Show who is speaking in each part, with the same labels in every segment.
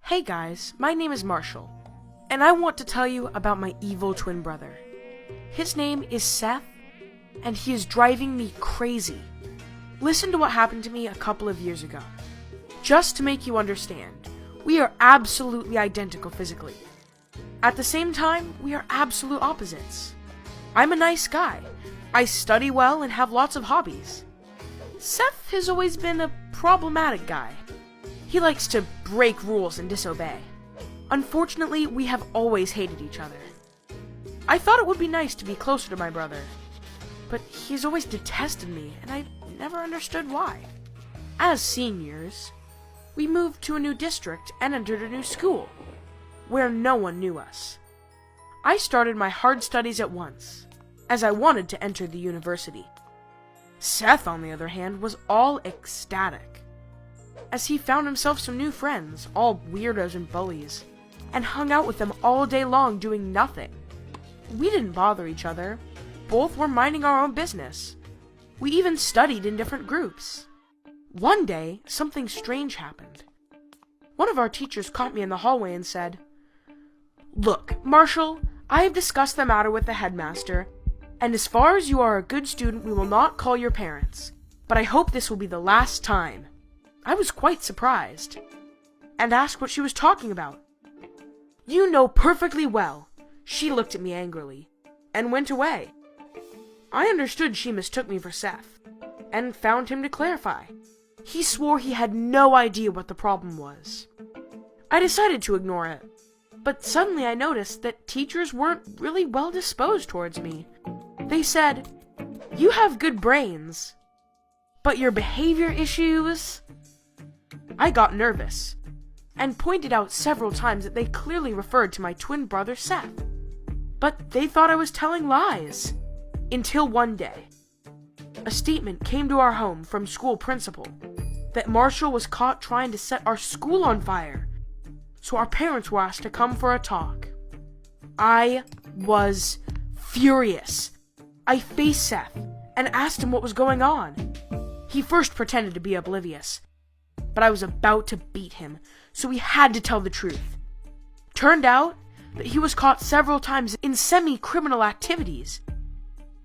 Speaker 1: Hey guys, my name is Marshall, and I want to tell you about my evil twin brother. His name is Seth, and he is driving me crazy. Listen to what happened to me a couple of years ago. Just to make you understand, we are absolutely identical physically. At the same time, we are absolute opposites. I'm a nice guy. I study well and have lots of hobbies. Seth has always been a problematic guy. He likes to break rules and disobey. Unfortunately, we have always hated each other. I thought it would be nice to be closer to my brother, but he's always detested me, and I never understood why. As seniors, we moved to a new district and entered a new school, where no one knew us. I started my hard studies at once, as I wanted to enter the university. Seth, on the other hand, was all ecstatic, as he found himself some new friends, all weirdos and bullies, and hung out with them all day long doing nothing. We didn't bother each other. Both were minding our own business. We even studied in different groups. One day, something strange happened. One of our teachers caught me in the hallway and said, "Look, Marshall, I have discussed the matter with the headmaster, and as far as you are a good student, we will not call your parents. But I hope this will be the last time." I was quite surprised, and asked what she was talking about. "You know perfectly well." She looked at me angrily, and went away. I understood she mistook me for Seth, and found him to clarify. He swore he had no idea what the problem was. I decided to ignore it, but suddenly I noticed that teachers weren't really well disposed towards me. They said, "You have good brains, but your behavior issues..." I got nervous, and pointed out several times that they clearly referred to my twin brother Seth. But they thought I was telling lies. Until one day, a statement came to our home from school principal that Marshall was caught trying to set our school on fire. So our parents were asked to come for a talk. I was furious. I faced Seth and asked him what was going on. He first pretended to be oblivious, but I was about to beat him, so he had to tell the truth. Turned out that he was caught several times in semi-criminal activities,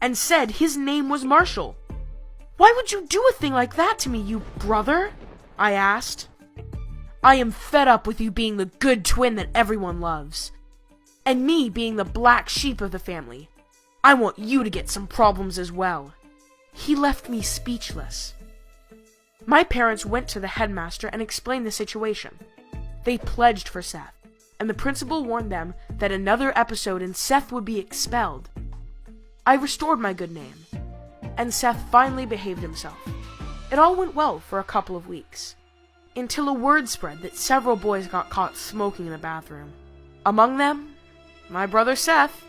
Speaker 1: and said his name was Marshall. "Why would you do a thing like that to me, you brother?" I asked. "I am fed up with you being the good twin that everyone loves, and me being the black sheep of the family. I want you to get some problems as well." He left me speechless. My parents went to the headmaster and explained the situation. They pledged for Seth, and the principal warned them that another episode and Seth would be expelled. I restored my good name, and Seth finally behaved himself. It all went well for a couple of weeks, until a word spread that several boys got caught smoking in the bathroom. Among them, my brother Seth.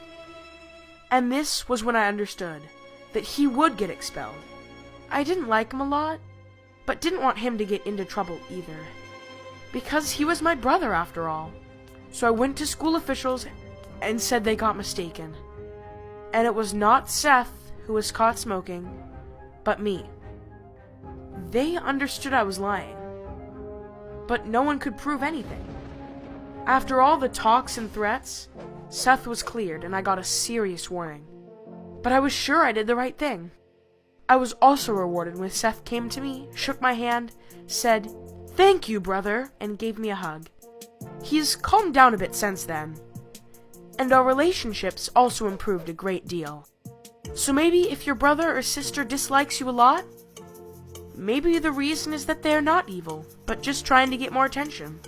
Speaker 1: And this was when I understood that he would get expelled. I didn't like him a lot, but didn't want him to get into trouble either, because he was my brother after all. So I went to school officials and said they got mistaken, and it was not Seth who was caught smoking, but me. They understood I was lying, but no one could prove anything. After all the talks and threats, Seth was cleared and I got a serious warning, but I was sure I did the right thing. I was also rewarded when Seth came to me, shook my hand, said, "Thank you, brother," and gave me a hug. He's calmed down a bit since then, and our relationships also improved a great deal. So maybe if your brother or sister dislikes you a lot, maybe the reason is that they're not evil, but just trying to get more attention.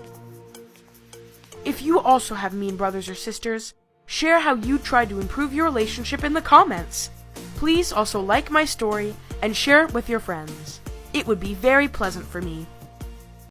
Speaker 1: If you also have mean brothers or sisters, share how you tried to improve your relationship in the comments. Please also like my story and share it with your friends. It would be very pleasant for me.